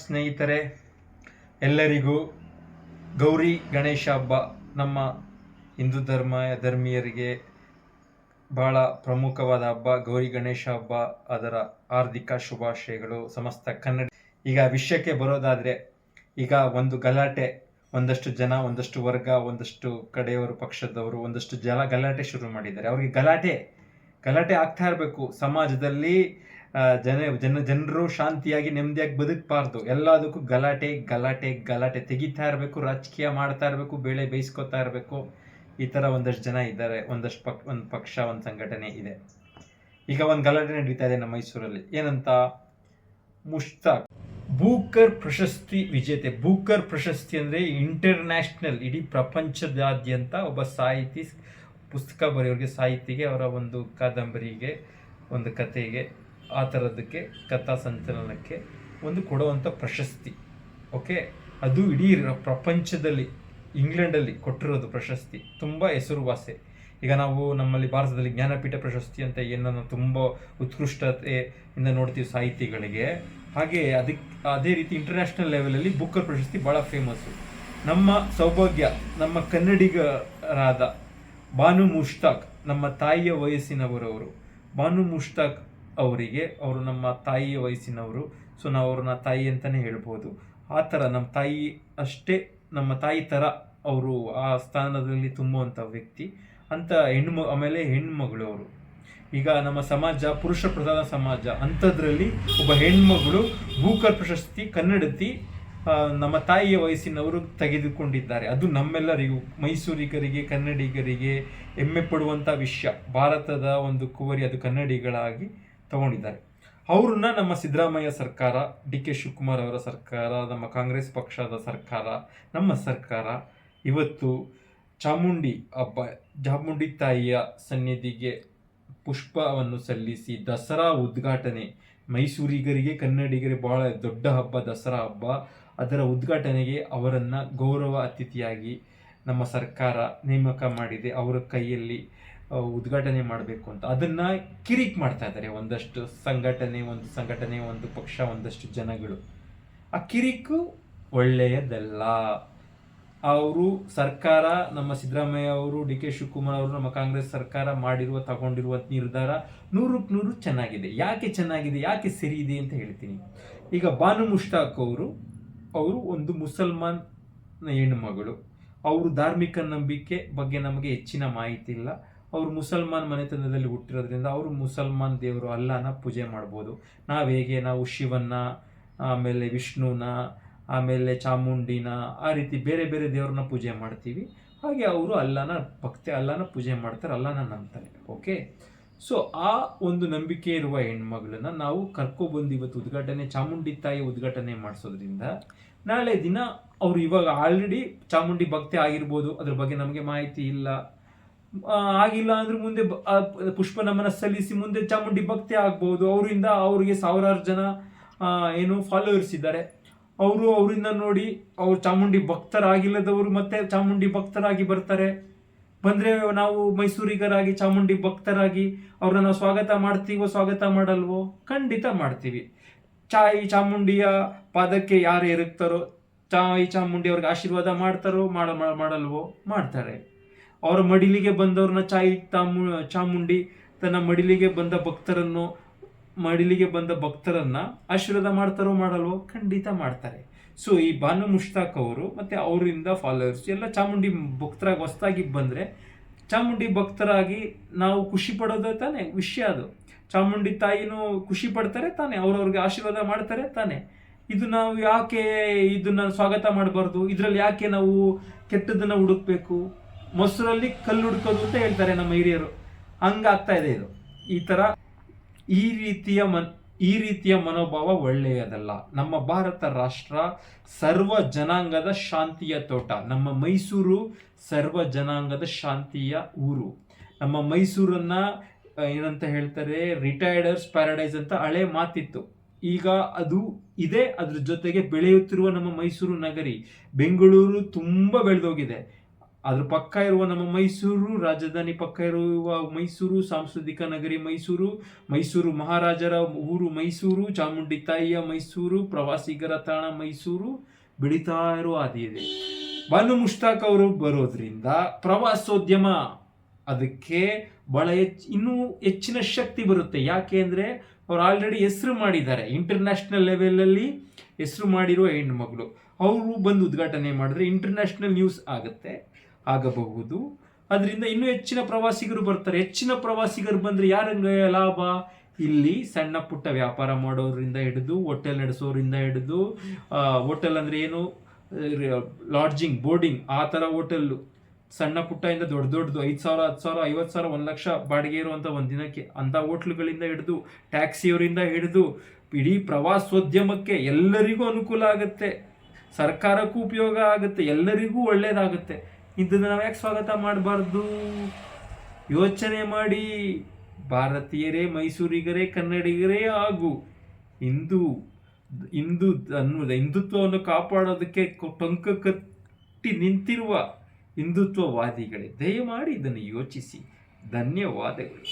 ಸ್ನೇಹಿತರೆ, ಎಲ್ಲರಿಗೂ ಗೌರಿ ಗಣೇಶ ಹಬ್ಬ ನಮ್ಮ ಹಿಂದೂ ಧರ್ಮೀಯರಿಗೆ ಬಹಳ ಪ್ರಮುಖವಾದ ಹಬ್ಬ. ಗೌರಿ ಗಣೇಶ ಹಬ್ಬ ಅದರ ಹಾರ್ದಿಕ ಶುಭಾಶಯಗಳು ಸಮಸ್ತ ಕನ್ನಡ. ಈಗ ವಿಷಯಕ್ಕೆ ಬರೋದಾದರೆ, ಈಗ ಒಂದು ಗಲಾಟೆ, ಒಂದಷ್ಟು ಜನ, ಒಂದಷ್ಟು ವರ್ಗ, ಒಂದಷ್ಟು ಕಡೆಯವರು ಪಕ್ಷದವರು ಒಂದಷ್ಟು ಗಲಾಟೆ ಶುರು ಮಾಡಿದ್ದಾರೆ. ಅವ್ರಿಗೆ ಗಲಾಟೆ ಆಗ್ತಾ ಇರಬೇಕು. ಸಮಾಜದಲ್ಲಿ ಜನರು ಶಾಂತಿಯಾಗಿ ನೆಮ್ಮದಿಯಾಗಿ ಬದುಕಬಾರ್ದು. ಎಲ್ಲದಕ್ಕೂ ಗಲಾಟೆ ತೆಗಿತಾ ಇರಬೇಕು, ರಾಜಕೀಯ ಮಾಡ್ತಾ ಇರಬೇಕು, ಬೇಳೆ ಬೇಯಿಸ್ಕೊತಾ ಇರಬೇಕು. ಈ ಥರ ಒಂದಷ್ಟು ಜನ ಇದ್ದಾರೆ, ಒಂದು ಪಕ್ಷ, ಒಂದು ಸಂಘಟನೆ ಇದೆ. ಈಗ ಒಂದು ಗಲಾಟೆ ನಡೀತಾ ಇದೆ ನಮ್ಮ ಮೈಸೂರಲ್ಲಿ. ಏನಂತ? ಮುಷ್ತಾಕ್ ಬೂಕರ್ ಪ್ರಶಸ್ತಿ ವಿಜೇತೆ. ಬೂಕರ್ ಪ್ರಶಸ್ತಿ ಅಂದರೆ ಇಂಟರ್ನ್ಯಾಷನಲ್, ಇಡೀ ಪ್ರಪಂಚದಾದ್ಯಂತ ಒಬ್ಬ ಸಾಹಿತಿ, ಪುಸ್ತಕ ಬರೆಯೋರಿಗೆ, ಸಾಹಿತಿಗೆ, ಅವರ ಒಂದು ಕಾದಂಬರಿಗೆ, ಒಂದು ಕಥೆಗೆ, ಆ ಥರದಕ್ಕೆ, ಕಥಾ ಸಂಚಲನಕ್ಕೆ ಒಂದು ಕೊಡುವಂಥ ಪ್ರಶಸ್ತಿ. ಓಕೆ, ಅದು ಇಡೀ ಪ್ರಪಂಚದಲ್ಲಿ ಇಂಗ್ಲೆಂಡಲ್ಲಿ ಕೊಟ್ಟಿರೋದು ಪ್ರಶಸ್ತಿ. ತುಂಬ ಹೆಸರುವಾಸಿ. ಈಗ ನಾವು ನಮ್ಮಲ್ಲಿ ಭಾರತದಲ್ಲಿ ಜ್ಞಾನಪೀಠ ಪ್ರಶಸ್ತಿ ಅಂತ ಏನನ್ನು ತುಂಬ ಉತ್ಕೃಷ್ಟತೆಯಿಂದ ನೋಡ್ತೀವಿ ಸಾಹಿತಿಗಳಿಗೆ, ಹಾಗೆ ಅದೇ ರೀತಿ ಇಂಟರ್ನ್ಯಾಷನಲ್ ಲೆವೆಲಲ್ಲಿ ಬೂಕರ್ ಪ್ರಶಸ್ತಿ ಭಾಳ ಫೇಮಸ್ಸು. ನಮ್ಮ ಸೌಭಾಗ್ಯ, ನಮ್ಮ ಕನ್ನಡಿಗರಾದ ಬಾನು ಮುಷ್ತಾಕ್, ನಮ್ಮ ತಾಯಿಯ ವಯಸ್ಸಿನವರವರು. ಬಾನು ಮುಷ್ತಾಕ್ ಅವರಿಗೆ, ಅವರು ನಮ್ಮ ತಾಯಿಯ ವಯಸ್ಸಿನವರು, ಸೊ ನಾವು ಅವ್ರನ್ನ ತಾಯಿ ಅಂತಲೇ ಹೇಳ್ಬೋದು. ಆ ಥರ ನಮ್ಮ ತಾಯಿ ಅಷ್ಟೇ, ನಮ್ಮ ತಾಯಿ ಥರ ಅವರು ಆ ಸ್ಥಾನದಲ್ಲಿ ತುಂಬುವಂಥ ವ್ಯಕ್ತಿ ಅಂತ. ಆಮೇಲೆ ಹೆಣ್ಮಗಳು ಅವರು. ಈಗ ನಮ್ಮ ಸಮಾಜ ಪುರುಷ ಪ್ರಧಾನ ಸಮಾಜ, ಅಂಥದ್ರಲ್ಲಿ ಒಬ್ಬ ಹೆಣ್ಮಗಳು ಬೂಕರ್ ಪ್ರಶಸ್ತಿ ಕನ್ನಡತಿ ನಮ್ಮ ತಾಯಿಯ ವಯಸ್ಸಿನವರು ತೆಗೆದುಕೊಂಡಿದ್ದಾರೆ. ಅದು ನಮ್ಮೆಲ್ಲರಿಗೂ, ಮೈಸೂರಿಗರಿಗೆ, ಕನ್ನಡಿಗರಿಗೆ ಹೆಮ್ಮೆ ಪಡುವಂಥ ವಿಷಯ. ಭಾರತದ ಒಂದು ಕುವರಿ, ಅದು ಕನ್ನಡಿಗಳಾಗಿ ತಗೊಂಡಿದ್ದಾರೆ. ಅವ್ರನ್ನ ನಮ್ಮ ಸಿದ್ದರಾಮಯ್ಯ ಸರ್ಕಾರ, ಡಿ ಕೆ ಶಿವಕುಮಾರ್ ಅವರ ಸರ್ಕಾರ, ನಮ್ಮ ಕಾಂಗ್ರೆಸ್ ಪಕ್ಷದ ಸರ್ಕಾರ, ನಮ್ಮ ಸರ್ಕಾರ ಇವತ್ತು ಚಾಮುಂಡಿ ಹಬ್ಬ, ಚಾಮುಂಡಿ ತಾಯಿಯ ಸನ್ನಿಧಿಗೆ ಪುಷ್ಪವನ್ನು ಸಲ್ಲಿಸಿ ದಸರಾ ಉದ್ಘಾಟನೆ, ಮೈಸೂರಿಗರಿಗೆ, ಕನ್ನಡಿಗರಿಗೆ ಬಹಳ ದೊಡ್ಡ ಹಬ್ಬ ದಸರಾ ಹಬ್ಬ. ಅದರ ಉದ್ಘಾಟನೆಗೆ ಅವರನ್ನು ಗೌರವ ಅತಿಥಿಯಾಗಿ ನಮ್ಮ ಸರ್ಕಾರ ನೇಮಕ ಮಾಡಿದೆ. ಅವರ ಕೈಯಲ್ಲಿ ಉದ್ಘಾಟನೆ ಮಾಡಬೇಕು ಅಂತ ಅದನ್ನು ಕಿರಿಕ್ ಮಾಡ್ತಾ ಇದ್ದಾರೆ ಒಂದಷ್ಟು ಸಂಘಟನೆ, ಒಂದು ಪಕ್ಷ, ಒಂದಷ್ಟು ಜನಗಳು. ಆ ಕಿರಿಕು ಒಳ್ಳೆಯದಲ್ಲ. ಅವರು ಸರ್ಕಾರ, ನಮ್ಮ ಸಿದ್ದರಾಮಯ್ಯ ಅವರು, ಡಿ ಕೆ ಶಿವಕುಮಾರ್ ಅವರು, ನಮ್ಮ ಕಾಂಗ್ರೆಸ್ ಸರ್ಕಾರ ತಗೊಂಡಿರುವ ನಿರ್ಧಾರ 100ಕ್ಕೆ 100 ಚೆನ್ನಾಗಿದೆ. ಯಾಕೆ ಚೆನ್ನಾಗಿದೆ, ಯಾಕೆ ಸರಿ ಇದೆ ಅಂತ ಹೇಳ್ತೀನಿ. ಈಗ ಬಾನು ಮುಷ್ತಾಕ್ ಅವರು ಒಂದು ಮುಸಲ್ಮಾನ್ ಹೆಣ್ಣುಮಗಳು. ಅವರು ಧಾರ್ಮಿಕ ನಂಬಿಕೆ ಬಗ್ಗೆ ನಮಗೆ ಹೆಚ್ಚಿನ ಮಾಹಿತಿ ಇಲ್ಲ. ಅವರು ಮುಸಲ್ಮಾನ್ ಮನೆತನದಲ್ಲಿ ಹುಟ್ಟಿರೋದ್ರಿಂದ ಅವರು ಮುಸಲ್ಮಾನ್ ದೇವರು ಅಲ್ಲಾನ ಪೂಜೆ ಮಾಡ್ಬೋದು. ನಾವು ಶಿವನ್ನ, ಆಮೇಲೆ ವಿಷ್ಣುನ, ಆಮೇಲೆ ಚಾಮುಂಡಿನ, ಆ ರೀತಿ ಬೇರೆ ಬೇರೆ ದೇವ್ರನ್ನ ಪೂಜೆ ಮಾಡ್ತೀವಿ. ಹಾಗೆ ಅವರು ಅಲ್ಲಾನ ಪೂಜೆ ಮಾಡ್ತಾರೆ, ಅಲ್ಲಾನ ನಂಬ್ತಾರೆ. ಓಕೆ, ಸೊ ಆ ಒಂದು ನಂಬಿಕೆ ಇರುವ ಹೆಣ್ಮಗಳನ್ನ ನಾವು ಕರ್ಕೊಬಂದು ಇವತ್ತು ಚಾಮುಂಡಿ ತಾಯಿ ಉದ್ಘಾಟನೆ ಮಾಡಿಸೋದ್ರಿಂದ, ನಾಳೆ ದಿನ ಅವರು ಇವಾಗ ಆಲ್ರೆಡಿ ಚಾಮುಂಡಿ ಭಕ್ತಿ ಆಗಿರ್ಬೋದು, ಅದ್ರ ಬಗ್ಗೆ ನಮಗೆ ಮಾಹಿತಿ ಇಲ್ಲ, ಆಗಿಲ್ಲ ಅಂದ್ರೆ ಮುಂದೆ ಪುಷ್ಪ ನಮನ ಸಲ್ಲಿಸಿ ಮುಂದೆ ಚಾಮುಂಡಿ ಭಕ್ತಿ ಆಗ್ಬೋದು. ಅವರಿಗೆ ಸಾವಿರಾರು ಜನ ಫಾಲೋವರ್ಸ್ ಇದ್ದಾರೆ. ಅವರಿಂದ ನೋಡಿ ಅವ್ರು ಚಾಮುಂಡಿ ಭಕ್ತರಾಗಿಲ್ಲದವರು ಮತ್ತೆ ಚಾಮುಂಡಿ ಭಕ್ತರಾಗಿ ಬರ್ತಾರೆ. ಬಂದರೆ ನಾವು ಮೈಸೂರಿಗರಾಗಿ ಚಾಮುಂಡಿ ಭಕ್ತರಾಗಿ ಅವ್ರನ್ನ ನಾವು ಸ್ವಾಗತ ಮಾಡಲ್ವೋ? ಖಂಡಿತ ಮಾಡ್ತೀವಿ. ಚಾಮುಂಡಿಯ ಪಾದಕ್ಕೆ ಯಾರು ಎರಗ್ತಾರೋ, ಚಾಮುಂಡಿ ಅವ್ರಿಗೆ ಆಶೀರ್ವಾದ ಮಾಡ್ತಾರೋ, ಮಾಡಲ್ವೋ? ಮಾಡ್ತಾರೆ. ಅವರ ಮಡಿಲಿಗೆ ಬಂದವ್ರನ್ನ ಚಾಮುಂಡಿ ತನ್ನ ಮಡಿಲಿಗೆ ಬಂದ ಭಕ್ತರನ್ನ ಆಶೀರ್ವಾದ ಮಾಡ್ತಾರೋ, ಮಾಡಲ್ವೋ? ಖಂಡಿತ ಮಾಡ್ತಾರೆ. ಸೊ ಈ ಬಾನು ಮುಷ್ತಾಕ್ ಅವರು ಮತ್ತೆ ಅವರಿಂದ ಫಾಲೋವರ್ಸ್ ಎಲ್ಲ ಚಾಮುಂಡಿ ಭಕ್ತರಾಗಿ ಹೊಸದಾಗಿ ಬಂದರೆ, ಚಾಮುಂಡಿ ಭಕ್ತರಾಗಿ ನಾವು ಖುಷಿ ಪಡೋದು ತಾನೇ ವಿಷಯ. ಅದು ಚಾಮುಂಡಿ ತಾಯಿನೂ ಖುಷಿ ಪಡ್ತಾರೆ ತಾನೆ, ಅವ್ರವ್ರಿಗೆ ಆಶೀರ್ವಾದ ಮಾಡ್ತಾರೆ ತಾನೆ. ಇದು ನಾವು ಯಾಕೆ ಇದನ್ನ ಸ್ವಾಗತ ಮಾಡಬಾರ್ದು? ಇದರಲ್ಲಿ ಯಾಕೆ ನಾವು ಕೆಟ್ಟದನ್ನ ಹುಡುಕ್ಬೇಕು? ಮೊಸರಲ್ಲಿ ಕಲ್ಲು ಹುಡುಕೋದು ಅಂತ ಹೇಳ್ತಾರೆ ನಮ್ಮ ಹಿರಿಯರು. ಹಂಗಾಗ್ತಾ ಇದೆ ಇದು. ಈ ರೀತಿಯ ಮನೋಭಾವ ಒಳ್ಳೆಯದಲ್ಲ. ನಮ್ಮ ಭಾರತ ರಾಷ್ಟ್ರ ಸರ್ವ ಜನಾಂಗದ ಶಾಂತಿಯ ತೋಟ. ನಮ್ಮ ಮೈಸೂರು ಸರ್ವ ಜನಾಂಗದ ಶಾಂತಿಯ ಊರು. ನಮ್ಮ ಮೈಸೂರನ್ನ ಏನಂತ ಹೇಳ್ತಾರೆ, ರಿಟೈರ್ಡರ್ಸ್ ಪ್ಯಾರಡೈಸ್ ಅಂತ ಹಳೆ ಮಾತಿತ್ತು. ಈಗ ಅದು ಇದೆ. ಅದ್ರ ಜೊತೆಗೆ ಬೆಳೆಯುತ್ತಿರುವ ನಮ್ಮ ಮೈಸೂರು ನಗರಿ, ಬೆಂಗಳೂರು ತುಂಬ ಬೆಳೆದೋಗಿದೆ. ಅದ್ರ ಪಕ್ಕ ಇರುವ ನಮ್ಮ ಮೈಸೂರು, ರಾಜಧಾನಿ ಪಕ್ಕ ಇರುವ ಮೈಸೂರು, ಸಾಂಸ್ಕೃತಿಕ ನಗರಿ ಮೈಸೂರು, ಮೈಸೂರು ಮಹಾರಾಜರ ಊರು ಮೈಸೂರು, ಚಾಮುಂಡಿ ತಾಯಿಯ ಮೈಸೂರು, ಪ್ರವಾಸಿಗರ ತಾಣ ಮೈಸೂರು ಬೆಳೀತಾ ಇರೋ ಹಾದಿ ಇದೆ. ಬಾನು ಮುಷ್ತಾಕ್ ಅವರು ಬರೋದ್ರಿಂದ ಪ್ರವಾಸೋದ್ಯಮ ಅದಕ್ಕೆ ಬಹಳ ಇನ್ನೂ ಹೆಚ್ಚಿನ ಶಕ್ತಿ ಬರುತ್ತೆ. ಯಾಕೆ ಅಂದರೆ ಅವ್ರು ಆಲ್ರೆಡಿ ಹೆಸರು ಮಾಡಿದ್ದಾರೆ, ಇಂಟರ್ನ್ಯಾಷನಲ್ ಲೆವೆಲಲ್ಲಿ ಹೆಸರು ಮಾಡಿರುವ ಹೆಣ್ಮಗಳು. ಅವರು ಬಂದು ಉದ್ಘಾಟನೆ ಮಾಡಿದ್ರೆ ಇಂಟರ್ನ್ಯಾಷನಲ್ ನ್ಯೂಸ್ ಆಗಬಹುದು. ಅದರಿಂದ ಇನ್ನೂ ಹೆಚ್ಚಿನ ಪ್ರವಾಸಿಗರು ಬರ್ತಾರೆ. ಹೆಚ್ಚಿನ ಪ್ರವಾಸಿಗರು ಬಂದರೆ ಯಾರಂಗೆ ಲಾಭ? ಇಲ್ಲಿ ಸಣ್ಣ ಪುಟ್ಟ ವ್ಯಾಪಾರ ಮಾಡೋದ್ರಿಂದ ಹಿಡಿದು, ಹೋಟೆಲ್ ನಡೆಸೋರಿಂದ ಹಿಡಿದು, ಹೋಟೆಲ್ ಅಂದರೆ ಏನು, ಲಾಡ್ಜಿಂಗ್, ಬೋರ್ಡಿಂಗ್, ಆ ಥರ ಹೋಟೆಲ್ಲು, ಸಣ್ಣ ಪುಟ್ಟ ಇಂದ ದೊಡ್ಡದು 5,000, 10,000, 50,000, 1,00,000 ಬಾಡಿಗೆ ಇರುವಂಥ ಒಂದು ದಿನಕ್ಕೆ ಅಂಥ ಹೋಟ್ಲುಗಳಿಂದ ಹಿಡಿದು, ಟ್ಯಾಕ್ಸಿಯವರಿಂದ ಹಿಡಿದು ಇಡೀ ಪ್ರವಾಸೋದ್ಯಮಕ್ಕೆ ಎಲ್ಲರಿಗೂ ಅನುಕೂಲ ಆಗುತ್ತೆ, ಸರ್ಕಾರಕ್ಕೂ ಉಪಯೋಗ ಆಗುತ್ತೆ, ಎಲ್ಲರಿಗೂ ಒಳ್ಳೆಯದಾಗುತ್ತೆ. ಇದನ್ನು ನಾವು ಯಾಕೆ ಸ್ವಾಗತ ಮಾಡಬಾರ್ದು? ಯೋಚನೆ ಮಾಡಿ. ಭಾರತೀಯರೇ, ಮೈಸೂರಿಗರೇ, ಕನ್ನಡಿಗರೇ ಹಾಗೂ ಹಿಂದುತ್ವವನ್ನು ಕಾಪಾಡೋದಕ್ಕೆ ಟೊಂಕ ಕಟ್ಟಿ ನಿಂತಿರುವ ಹಿಂದುತ್ವವಾದಿಗಳೇ, ದಯಮಾಡಿ ಇದನ್ನು ಯೋಚಿಸಿ. ಧನ್ಯವಾದಗಳು.